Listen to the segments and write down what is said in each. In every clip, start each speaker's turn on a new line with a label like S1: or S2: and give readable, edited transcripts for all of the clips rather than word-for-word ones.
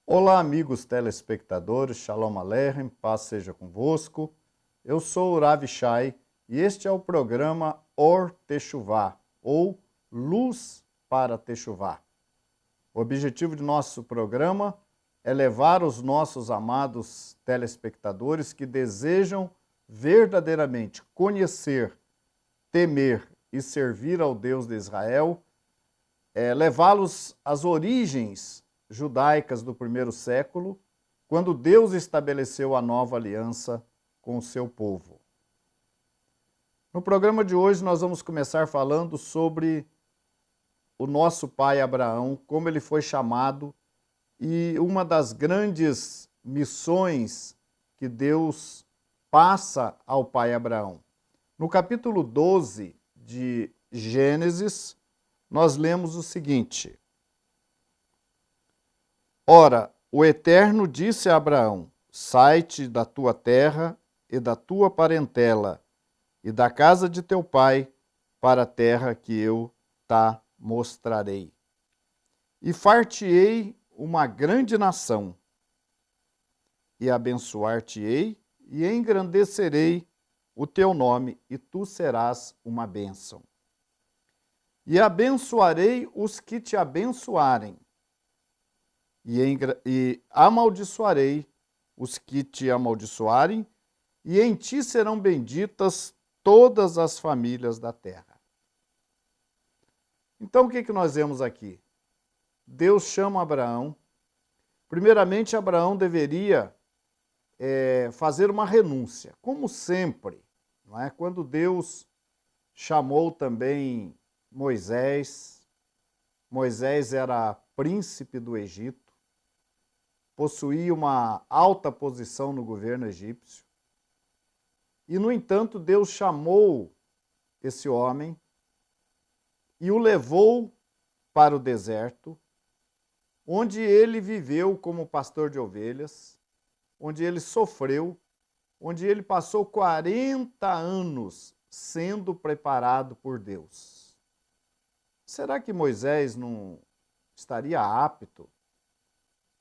S1: Olá, amigos telespectadores, Shalom Aleichem, paz seja convosco. Eu sou o Rav Shai e este é o programa Or Teshuvah, ou Luz para Teshuvah. O objetivo de nosso programa é levar os nossos amados telespectadores que desejam verdadeiramente conhecer, temer e servir ao Deus de Israel, levá-los às origens judaicas do primeiro século, quando Deus estabeleceu a nova aliança com o seu povo. No programa de hoje nós vamos começar falando sobre o nosso pai Abraão, como ele foi chamado e uma das grandes missões que Deus passa ao pai Abraão. No capítulo 12 de Gênesis, nós lemos o seguinte: Ora, o Eterno disse a Abraão: sai-te da tua terra e da tua parentela e da casa de teu pai para a terra que eu te mostrarei. E far-te-ei uma grande nação, e abençoar-te-ei e engrandecerei o teu nome, e tu serás uma bênção. E abençoarei os que te abençoarem, e amaldiçoarei os que te amaldiçoarem, e em ti serão benditas todas as famílias da terra. Então, o que nós vemos aqui? Deus chama Abraão. Primeiramente, Abraão deveria fazer uma renúncia, como sempre, não é? Quando Deus chamou também Moisés, Moisés era príncipe do Egito, possuía uma alta posição no governo egípcio. E, no entanto, Deus chamou esse homem e o levou para o deserto, onde ele viveu como pastor de ovelhas, onde ele sofreu, onde ele passou 40 anos sendo preparado por Deus. Será que Moisés não estaria apto,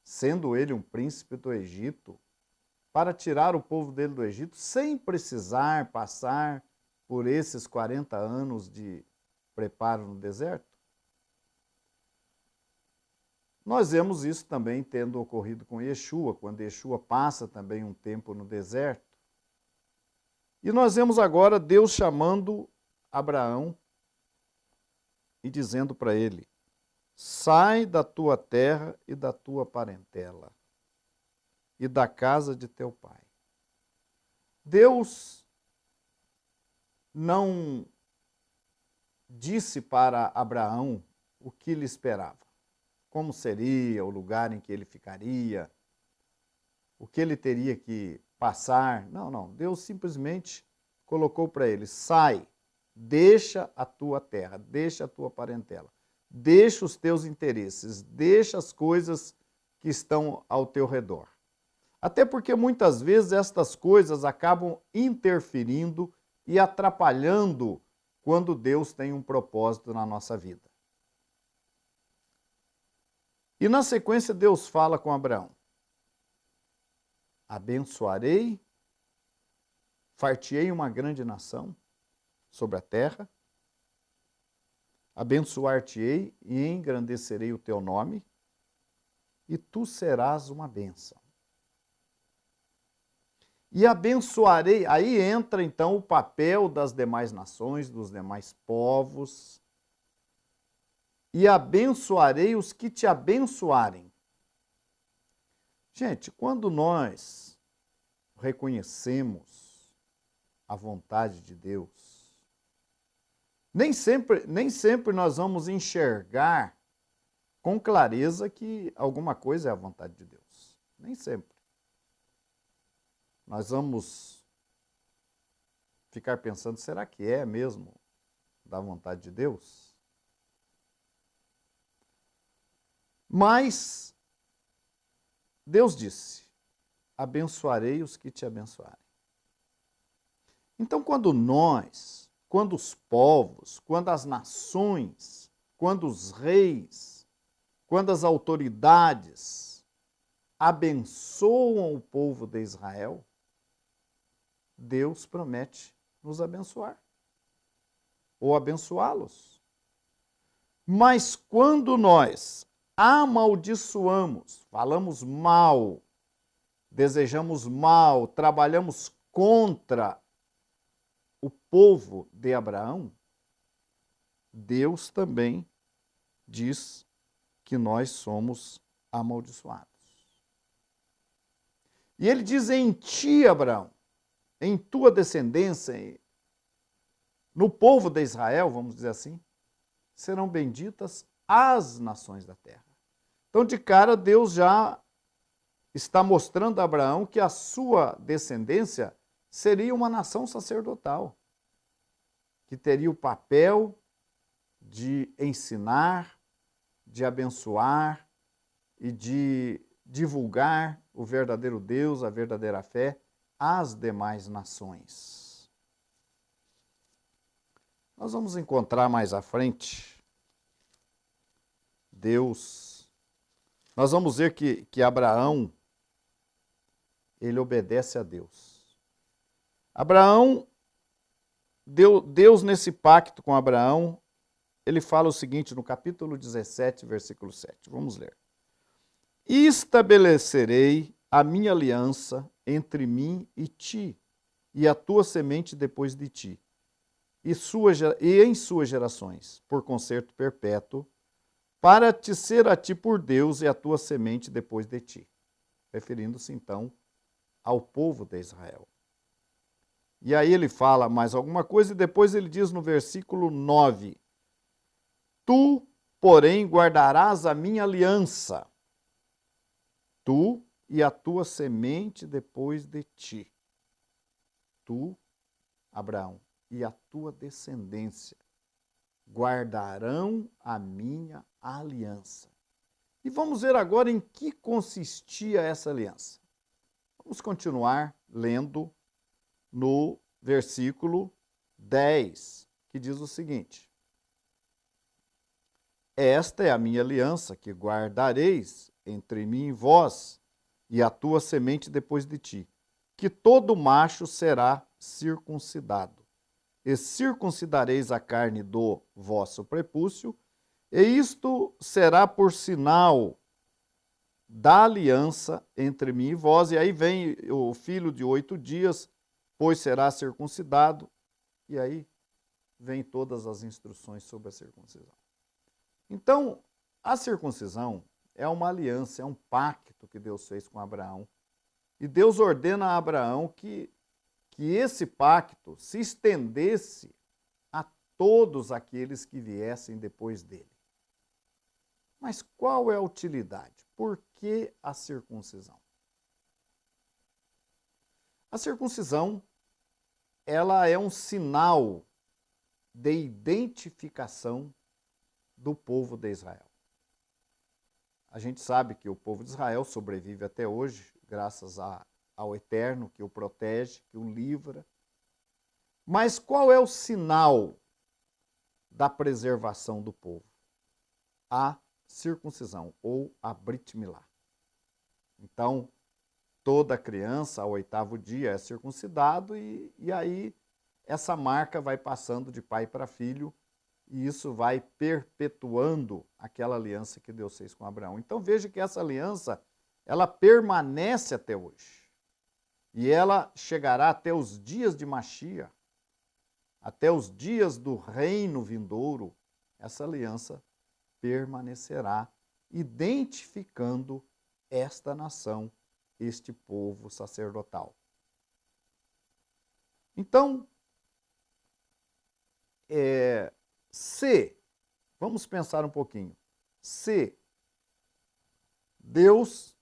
S1: sendo ele um príncipe do Egito, para tirar o povo dele do Egito sem precisar passar por esses 40 anos de preparo no deserto? Nós vemos isso também tendo ocorrido com Yeshua, quando Yeshua passa também um tempo no deserto. E nós vemos agora Deus chamando Abraão e dizendo para ele: sai da tua terra e da tua parentela e da casa de teu pai. Deus não disse para Abraão o que lhe esperava, como seria o lugar em que ele ficaria, o que ele teria que passar. Não. Deus simplesmente colocou para ele: sai, deixa a tua terra, deixa a tua parentela, deixa os teus interesses, deixa as coisas que estão ao teu redor. Até porque muitas vezes estas coisas acabam interferindo e atrapalhando quando Deus tem um propósito na nossa vida. E na sequência Deus fala com Abraão: abençoarei, far-te-ei uma grande nação sobre a terra, abençoar-te-ei e engrandecerei o teu nome, e tu serás uma bênção. E abençoarei, aí entra então o papel das demais nações, dos demais povos. E abençoarei os que te abençoarem. Gente, quando nós reconhecemos a vontade de Deus, nem sempre nós vamos enxergar com clareza que alguma coisa é a vontade de Deus. Nem sempre. Nós vamos ficar pensando: será que é mesmo da vontade de Deus? Mas Deus disse: abençoarei os que te abençoarem. Então, quando os povos, quando as nações, quando os reis, quando as autoridades abençoam o povo de Israel, Deus promete nos abençoar ou abençoá-los. Mas quando nós amaldiçoamos, falamos mal, desejamos mal, trabalhamos contra o povo de Abraão, Deus também diz que nós somos amaldiçoados. E ele diz: em ti, Abraão, em tua descendência, no povo de Israel, vamos dizer assim, serão benditas as nações da terra. Então, de cara, Deus já está mostrando a Abraão que a sua descendência seria uma nação sacerdotal, que teria o papel de ensinar, de abençoar e de divulgar o verdadeiro Deus, a verdadeira fé às demais nações. Nós vamos encontrar mais à frente Deus. Nós vamos ver que Abraão, ele obedece a Deus. Abraão, Deus nesse pacto com Abraão, ele fala o seguinte no capítulo 17, versículo 7. Vamos ler. Estabelecerei a minha aliança entre mim e ti, e a tua semente depois de ti, e em suas gerações, por concerto perpétuo, para te ser a ti por Deus e a tua semente depois de ti. Referindo-se, então, ao povo de Israel. E aí ele fala mais alguma coisa, e depois ele diz no versículo 9, tu, porém, guardarás a minha aliança, tu e a tua semente depois de ti. Tu, Abraão, e a tua descendência guardarão a minha aliança. E vamos ver agora em que consistia essa aliança. Vamos continuar lendo no versículo 10, que diz o seguinte: esta é a minha aliança que guardareis entre mim e vós, e a tua semente depois de ti, que todo macho será circuncidado. E circuncidareis a carne do vosso prepúcio, e isto será por sinal da aliança entre mim e vós. E aí vem o filho de 8 dias, pois será circuncidado, e aí vem todas as instruções sobre a circuncisão. Então, a circuncisão é uma aliança, é um pacto que Deus fez com Abraão. E Deus ordena a Abraão que esse pacto se estendesse a todos aqueles que viessem depois dele. Mas qual é a utilidade? Por que a circuncisão? A circuncisão, ela é um sinal de identificação do povo de Israel. A gente sabe que o povo de Israel sobrevive até hoje, graças ao Eterno, que o protege, que o livra. Mas qual é o sinal da preservação do povo? A circuncisão, ou a Brit Milá. Então, toda criança, ao 8º dia, é circuncidado, e aí essa marca vai passando de pai para filho, e isso vai perpetuando aquela aliança que Deus fez com Abraão. Então veja que essa aliança, ela permanece até hoje. E ela chegará até os dias de Machia, até os dias do reino vindouro. Essa aliança permanecerá, identificando esta nação, este povo sacerdotal. Então, vamos pensar um pouquinho, se Deus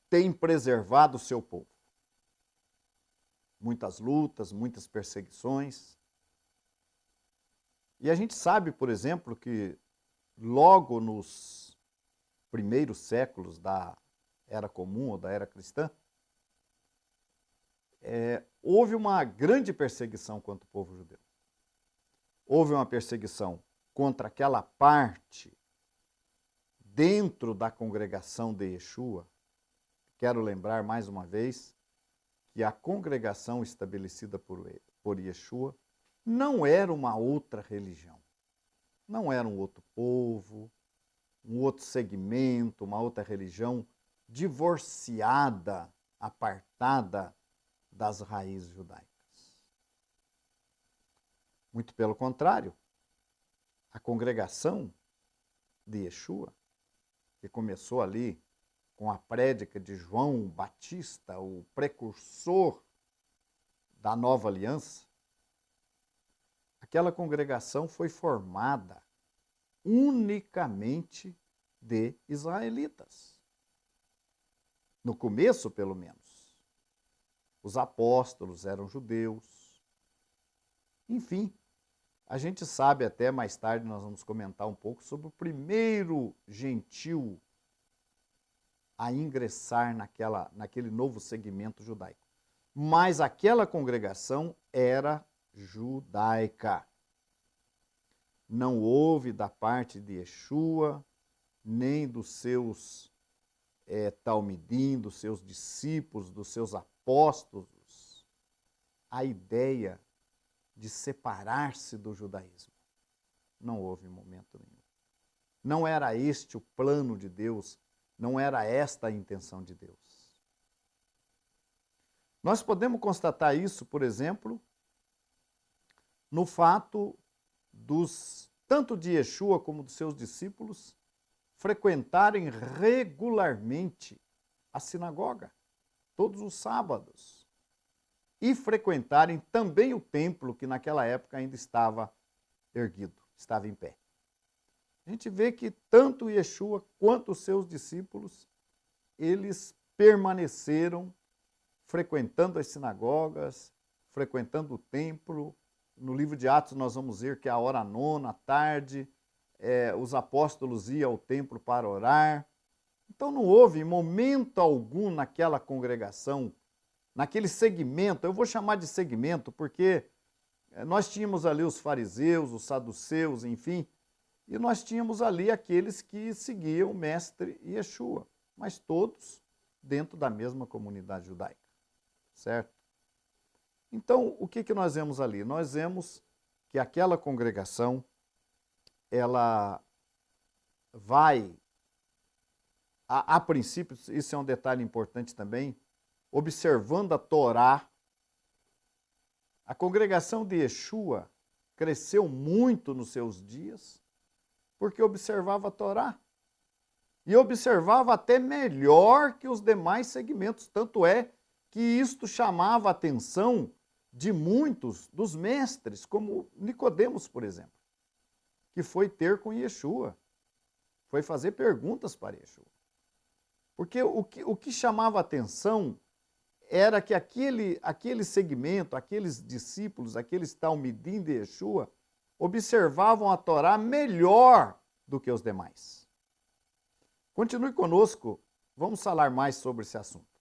S1: tem preservado o seu povo, muitas lutas, muitas perseguições, e a gente sabe, por exemplo, que logo nos primeiros séculos da Era Comum ou da Era Cristã, houve uma grande perseguição contra o povo judeu. Houve uma perseguição contra aquela parte dentro da congregação de Yeshua, quero lembrar mais uma vez que a congregação estabelecida por Yeshua não era uma outra religião, não era um outro povo, um outro segmento, uma outra religião divorciada, apartada das raízes judaicas. Muito pelo contrário, a congregação de Yeshua, que começou ali com a prédica de João Batista, o precursor da nova aliança, aquela congregação foi formada unicamente de israelitas. No começo, pelo menos. Os apóstolos eram judeus. Enfim, a gente sabe até mais tarde, nós vamos comentar um pouco sobre o primeiro gentil a ingressar naquele novo segmento judaico. Mas aquela congregação era judaica. Não houve da parte de Yeshua, nem dos seus talmidim, dos seus discípulos, dos seus apóstolos, a ideia de separar-se do judaísmo. Não houve momento nenhum. Não era este o plano de Deus, não era esta a intenção de Deus. Nós podemos constatar isso, por exemplo, no fato tanto de Yeshua como dos seus discípulos frequentarem regularmente a sinagoga, todos os sábados, e frequentarem também o templo que naquela época ainda estava erguido, estava em pé. A gente vê que tanto Yeshua quanto os seus discípulos, eles permaneceram frequentando as sinagogas, frequentando o templo. No livro de Atos nós vamos ver que a hora nona, à tarde, os apóstolos iam ao templo para orar. Então não houve momento algum naquela congregação, naquele segmento, eu vou chamar de segmento porque nós tínhamos ali os fariseus, os saduceus, enfim, e nós tínhamos ali aqueles que seguiam o mestre Yeshua, mas todos dentro da mesma comunidade judaica, certo? Então, o que nós vemos ali? Nós vemos que aquela congregação, ela vai, a princípio, isso é um detalhe importante também, observando a Torá. A congregação de Yeshua cresceu muito nos seus dias, porque observava a Torá. E observava até melhor que os demais segmentos, tanto é que isto chamava a atenção de muitos dos mestres, como Nicodemos, por exemplo, que foi ter com Yeshua, foi fazer perguntas para Yeshua. Porque o que chamava a atenção era que aquele segmento, aqueles discípulos, aqueles talmidim de Yeshua, observavam a Torá melhor do que os demais. Continue conosco, vamos falar mais sobre esse assunto.